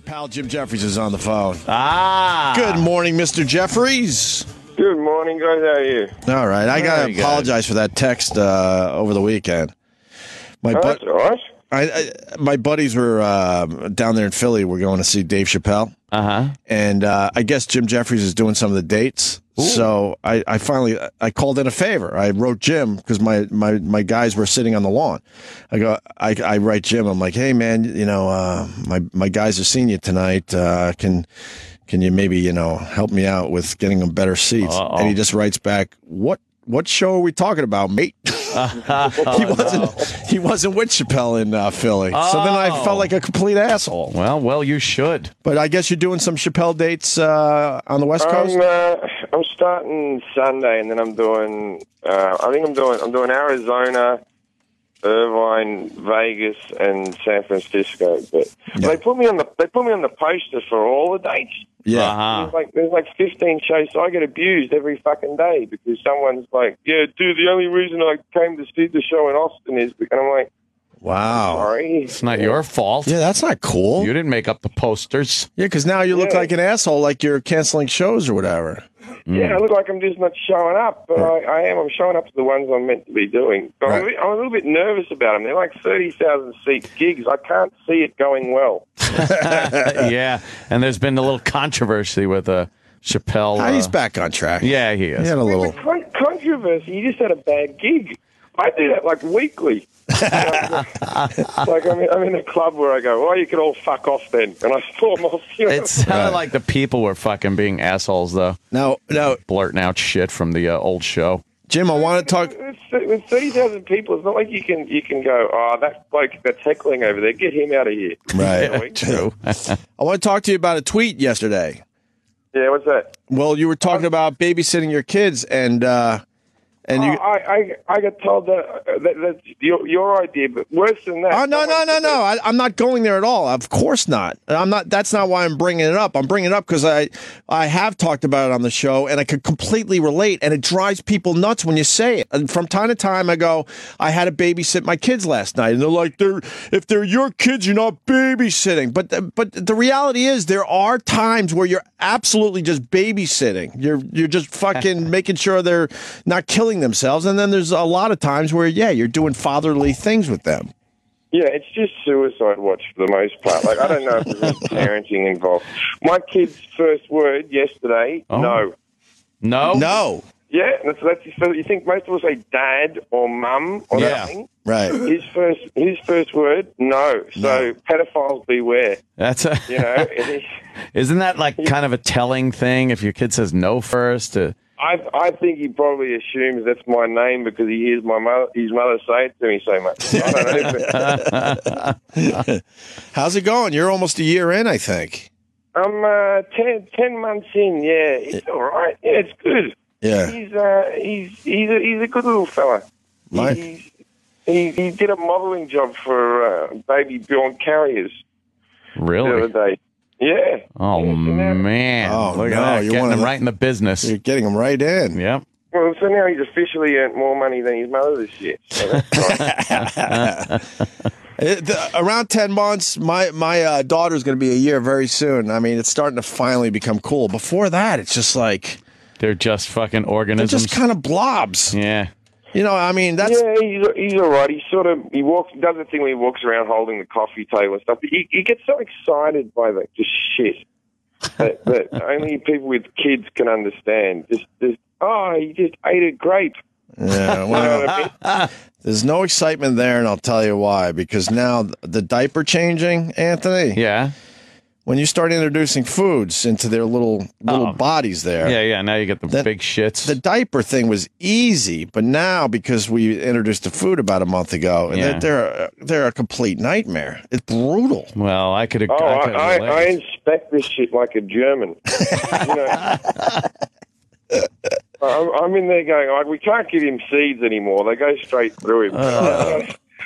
Pal Jim Jefferies is on the phone. Ah. Good morning, Mr. Jefferies. Good morning, guys. How are you? All right. I got to apologize for that text over the weekend. That's all right. My buddies were down there in Philly. We're going to see Dave Chappelle. Uh-huh. And I guess Jim Jefferies is doing some of the dates. Ooh. So I finally called in a favor. I wrote Jim because my guys were sitting on the lawn. I write Jim. I'm like, hey man, my guys are seeing you tonight. Can you maybe help me out with getting them better seats? Uh-oh. And he just writes back, what show are we talking about, mate? He wasn't with Chappelle in Philly. Oh. So then I felt like a complete asshole. Well, you should. But I guess you're doing some Chappelle dates on the West Coast? I'm starting Sunday, and then I'm doing. I'm doing Arizona, Irvine, Vegas, and San Francisco. But they put me on the poster for all the dates. Yeah. Uh-huh. There's like 15 shows, so I get abused every fucking day because someone's like, yeah, dude, the only reason I came to see the show in Austin is because I'm like, wow. Sorry. It's not your fault. Yeah, that's not cool. You didn't make up the posters. Yeah, because now you look like an asshole, like you're canceling shows or whatever. Yeah, I look like I'm just not showing up, but I am. I'm showing up to the ones I'm meant to be doing. But I'm a little bit nervous about them. They're like 30,000-seat gigs. I can't see it going well. Yeah, and there's been a little controversy with Chappelle. He's back on track. Yeah, he is. He had a little controversy. He just had a bad gig. I do that like weekly. Like I'm in a club where I go, well, you can all fuck off then, and I storm off. It sounded like the people were fucking being assholes, though. No, blurting out shit from the old show. Jim, I want to talk. With 30,000 people, it's not like you can go, oh, that bloke that's heckling over there, get him out of here. Right. True. I want to talk to you about a tweet yesterday. Yeah, what's that? Well, you were talking about babysitting your kids, and I got told that's your idea, but worse than that. Oh, no. I'm not going there at all. Of course not. I'm not. That's not why I'm bringing it up. I'm bringing it up because I have talked about it on the show, and I could completely relate, and it drives people nuts when you say it. And from time to time, I go, I had to babysit my kids last night, and they're like, if they're your kids, you're not babysitting. But the reality is, there are times where you're absolutely just babysitting. You're just fucking making sure they're not killing themselves, and then there's a lot of times where you're doing fatherly things with them. Yeah, it's just suicide watch for the most part. Like, I don't know if there's any parenting involved. My kid's first word yesterday, no. Yeah, so you think most of us say dad or mum or something. Right. His first word, no. So pedophiles beware. That's isn't that like kind of a telling thing if your kid says no first? I think he probably assumes that's my name because he hears his mother say it to me so much. I don't know. How's it going? You're almost a year in, I think. I'm 10 months in. Yeah, it's all right. Yeah, it's good. Yeah, he's a good little fella. He did a modelling job for baby born carriers. Really? The other day. Yeah. Oh, man. Look at that. You're getting him right in the business. You're getting him right in. Yep. Well, so now he's officially earned more money than his mother this year. So that's nice. Around 10 months, my daughter's going to be a year very soon. I mean, it's starting to finally become cool. Before that, it's just like... They're just fucking organisms. They're just kind of blobs. Yeah. I mean, that's... Yeah, he's all right. He does the thing where he walks around holding the coffee table and stuff. But he gets so excited by the shit that only people with kids can understand. He just ate a grape. Yeah, well, there's no excitement there, and I'll tell you why. Because now the diaper changing, Anthony. Yeah. When you start introducing foods into their little bodies there. Yeah, now you get the big shits. The diaper thing was easy, but now because we introduced the food about a month ago, and they're a complete nightmare. It's brutal. Well, I could I inspect this shit like a German. I'm in there going, we can't give him seeds anymore. They go straight through him.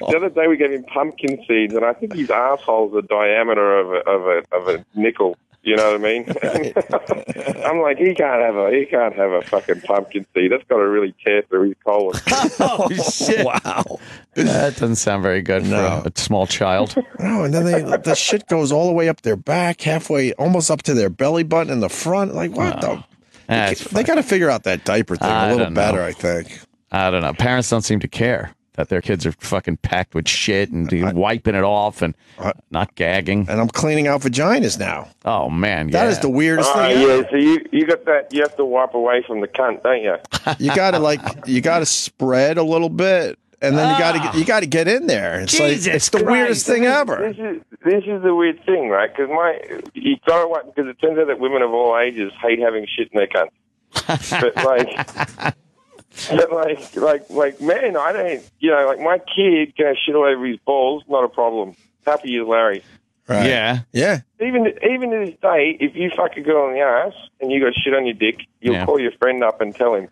The other day we gave him pumpkin seeds, and I think his asshole's the diameter of a nickel. You know what I mean? Right. I'm like, he can't have a fucking pumpkin seed. That's got to really tear through his colon. Oh shit! Wow, that doesn't sound very good for a small child. No, and then the shit goes all the way up their back, halfway, almost up to their belly button in the front. Like what the? They got to figure out that diaper thing a little better. I think. I don't know. Parents don't seem to care that their kids are fucking packed with shit and wiping it off and not gagging. And I'm cleaning out vaginas now. Oh, man, That is the weirdest thing ever. So you got that, you have to wipe away from the cunt, don't you? You gotta spread a little bit, and then you gotta get in there. It's it's the weirdest thing ever. This is the weird thing, right? Because you gotta wipe, because it turns out that women of all ages hate having shit in their cunt. But man, I don't, like my kid can have shit all over his balls, not a problem. Happy as Larry. Right. Yeah. Even to this day, if you fuck a girl in the ass and you got shit on your dick, you'll call your friend up and tell him.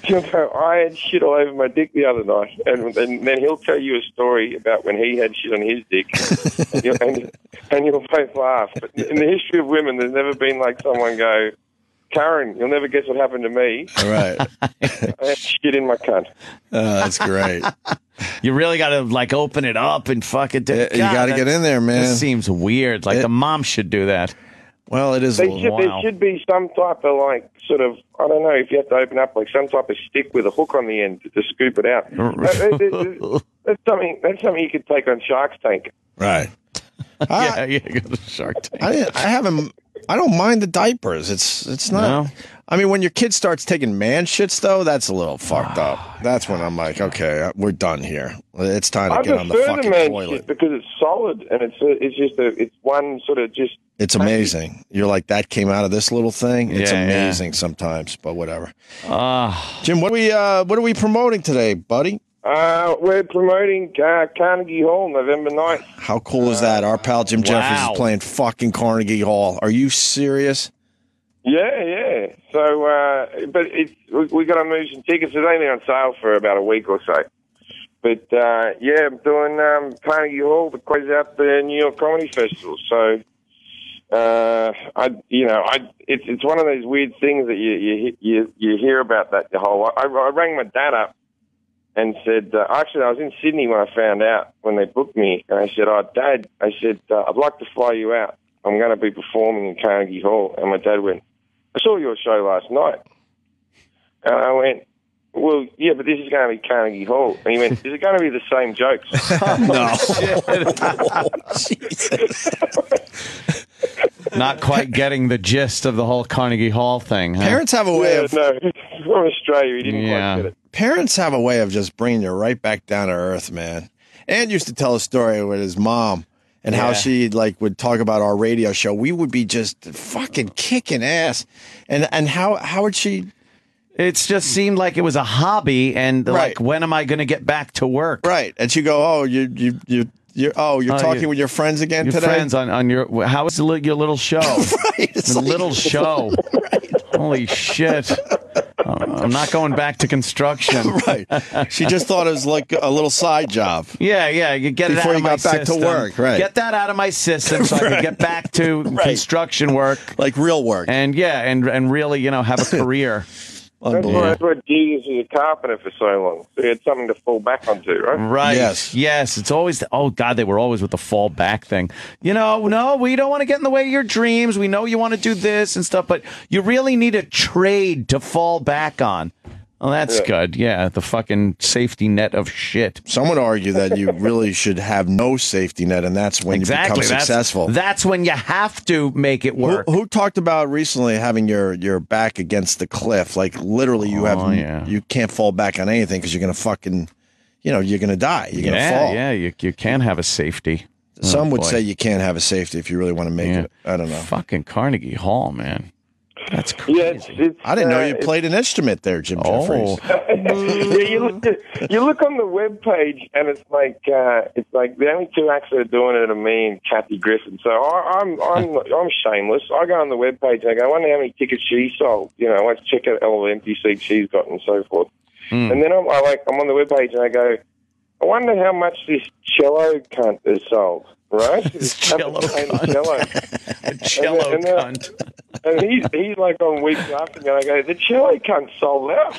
He'll go, I had shit all over my dick the other night, and then he'll tell you a story about when he had shit on his dick, and you'll both laugh. But in the history of women, there's never been like someone go, Karen, you'll never guess what happened to me. All right. I had shit in my cunt. That's great. You really got to, open it up and fuck it. You got to get in there, man. This seems weird. The mom should do that. Well, it is there should be some type of, sort of, I don't know, if you have to open up, some type of stick with a hook on the end to scoop it out. That's something you could take on Shark's Tank. Right. Yeah, go to Shark Tank. I don't mind the diapers. It's not. No. I mean, when your kid starts taking man shits, though, that's a little fucked up. That's when I'm like, okay, we're done here. It's time to get on the fucking toilet because it's solid and it's one sort of just. It's amazing. You're like, that came out of this little thing. It's amazing sometimes, but whatever. Jim, what are we promoting today, buddy? We're promoting Carnegie Hall November 9th. How cool is that? Our pal Jim Jefferies is playing fucking Carnegie Hall. Are you serious? Yeah. So, but we got to move some tickets. It's only on sale for about a week or so. But I'm doing Carnegie Hall to close out the New York Comedy Festival. So, it's one of those weird things that you hear about that the whole. I rang my dad up and said, actually, I was in Sydney when I found out, when they booked me. And I said, Dad, I'd like to fly you out. I'm going to be performing in Carnegie Hall. And my dad went, I saw your show last night. And I went, well, yeah, but this is going to be Carnegie Hall. And he went, is it going to be the same jokes? No. Not quite getting the gist of the whole Carnegie Hall thing. Huh? Parents have a way of... No, from Australia, he didn't quite get it. Parents have a way of just bringing you right back down to earth, man. And used to tell a story with his mom and how she would talk about our radio show. We would be just fucking kicking ass. And how would she... It's just seemed like it was a hobby, and when am I going to get back to work? Right. And she'd go, you're talking with your friends again today? Friends on your... How is your little show? Right. The little show. Right. Holy shit. I'm not going back to construction. Right. She just thought it was like a little side job. Yeah. You get it out of my system. Before you got back to work, right. Get that out of my system so I can get back to construction work. Like real work. And really, have a career. That's why Jesus was a carpenter for so long. So he had something to fall back onto, right? Right. Yes. It's always, they were always with the fall back thing. No, we don't want to get in the way of your dreams. We know you want to do this and stuff, but you really need a trade to fall back on. Oh, that's good. Yeah, the fucking safety net of shit. Some would argue that you really should have no safety net, and that's when you become successful. That's when you have to make it work. Who talked about recently having your back against the cliff? Like literally, you can't fall back on anything because you're gonna fucking, you're gonna die. You're gonna fall. Yeah, you can't have a safety. Some would say you can't have a safety if you really want to make it. I don't know. Fucking Carnegie Hall, man. That's crazy. Yeah, I didn't know you played an instrument there, Jim Jefferies. You look on the webpage, and it's like the only two acts that are doing it are me and Kathy Griffin. So I'm shameless. I go on the webpage and I go, I wonder how many tickets she sold. Let's check out all the empty seats she's got and so forth. And then I'm on the webpage and I go, I wonder how much this cello cunt has sold. right? It's Cello cunt. Cello cunt. And he's like on weeks after me, and I go, the cello cunt sold out.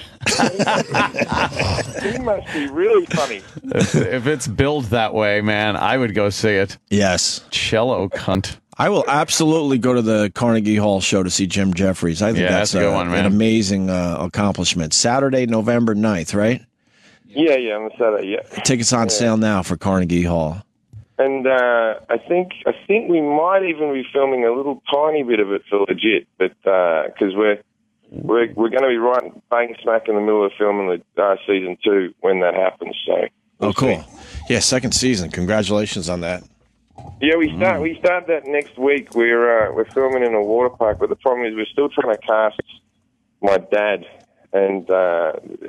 He must be really funny. If it's billed that way, man, I would go see it. Yes. Cello cunt. I will absolutely go to the Carnegie Hall show to see Jim Jefferies. I think that's a good one, man. An amazing accomplishment. Saturday, November 9th, right? Yeah, on the Saturday, yeah. Tickets on sale now for Carnegie Hall. And I think we might even be filming a little tiny bit of it for legit, but because we're going to be right bang smack in the middle of filming the season 2 when that happens. So we'll cool. See. Yeah, second season. Congratulations on that. Yeah, we start that next week. We're filming in a water park, but the problem is we're still trying to cast my dad, and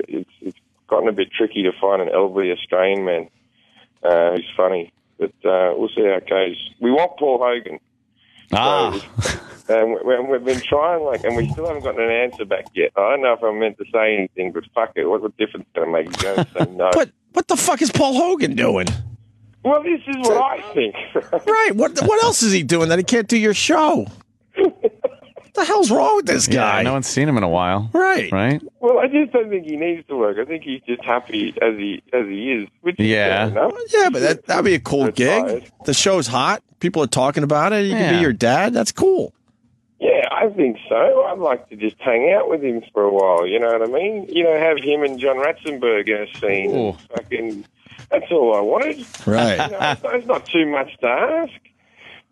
it's gotten a bit tricky to find an elderly Australian man who's funny. But we'll see how it goes. We want Paul Hogan. And we've been trying, and we still haven't gotten an answer back yet. I don't know if I'm meant to say anything, but fuck it. What difference can it make? He's going to say no. But what the fuck is Paul Hogan doing? Well, this is what I think. Right. What else is he doing that he can't do your show? What the hell's wrong with this guy? Yeah, no one's seen him in a while. Right. Well, I just don't think he needs to work. I think he's just happy as he is. Which yeah. Is fair, yeah, but that'd be a cool gig. Tired. The show's hot. People are talking about it. You can be your dad. That's cool. Yeah, I think so. I'd like to just hang out with him for a while. You know what I mean? Have him and John Ratzenberg in a scene. Fucking, that's all I wanted. Right. It's not too much to ask.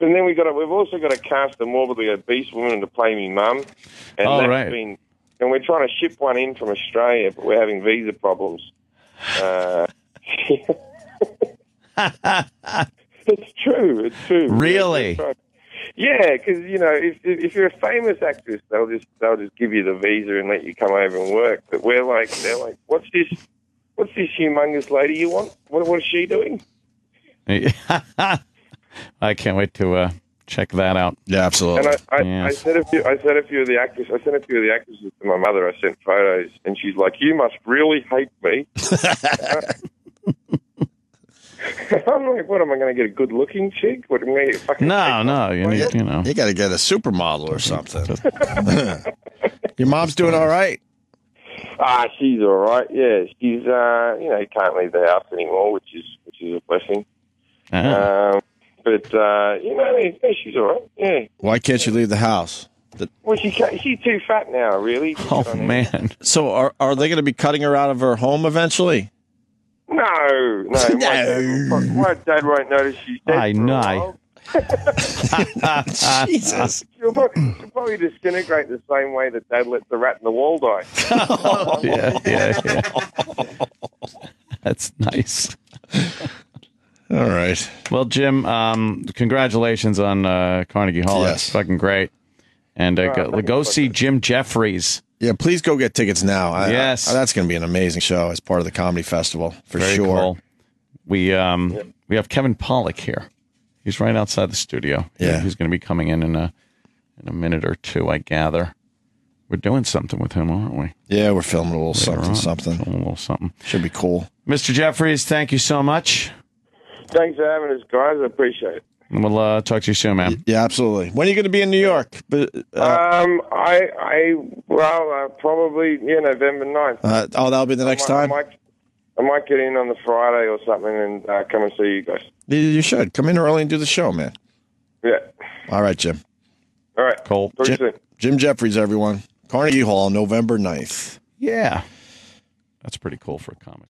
And then we've also got to cast a morbidly obese woman to play me mum. And and we're trying to ship one in from Australia, but we're having visa problems. It's true. Really? Yeah, because if you're a famous actress, they'll just give you the visa and let you come over and work. But they're like, what's this humongous lady you want? What is she doing? I can't wait to check that out. Yeah, absolutely. And I sent a few of the actresses to my mother. I sent photos, and she's like, "You must really hate me." I'm like, what am I going to get? A good-looking chick? What am I going to get? Fucking no. You got to get a supermodel or something. Your mom's doing all right. She's all right. Yeah, she's can't leave the house anymore, which is a blessing. But she's all right. Yeah. Why can't she leave the house? Well, she's too fat now. Really. Oh man. So are they going to be cutting her out of her home eventually? No. My dad won't notice she's dead. I know. Jesus. She'll probably disintegrate the same way that Dad let the rat in the wall die. Oh, yeah. That's nice. All right. Well, Jim, congratulations on Carnegie Hall. Yes. That's fucking great. And go see Jim Jefferies. Yeah, please go get tickets now. Yes. That's going to be an amazing show as part of the comedy festival, for Very sure. Cool. We have Kevin Pollak here. He's right outside the studio. Yeah. He's going to be coming in a minute or two, I gather. We're doing something with him, aren't we? Yeah, we're filming a little something. Filming a little something. Should be cool. Mr. Jefferies, thank you so much. Thanks for having us, guys. I appreciate it. And we'll talk to you soon, man. Yeah, absolutely. When are you going to be in New York? Probably November 9th. That'll be the next time? I might get in on the Friday or something and come and see you guys. You should. Come in early and do the show, man. Yeah. All right, Jim. All right. Cool. Talk to you soon. Jim Jefferies, everyone. Carnegie Hall, November 9th. Yeah. That's pretty cool for a comic.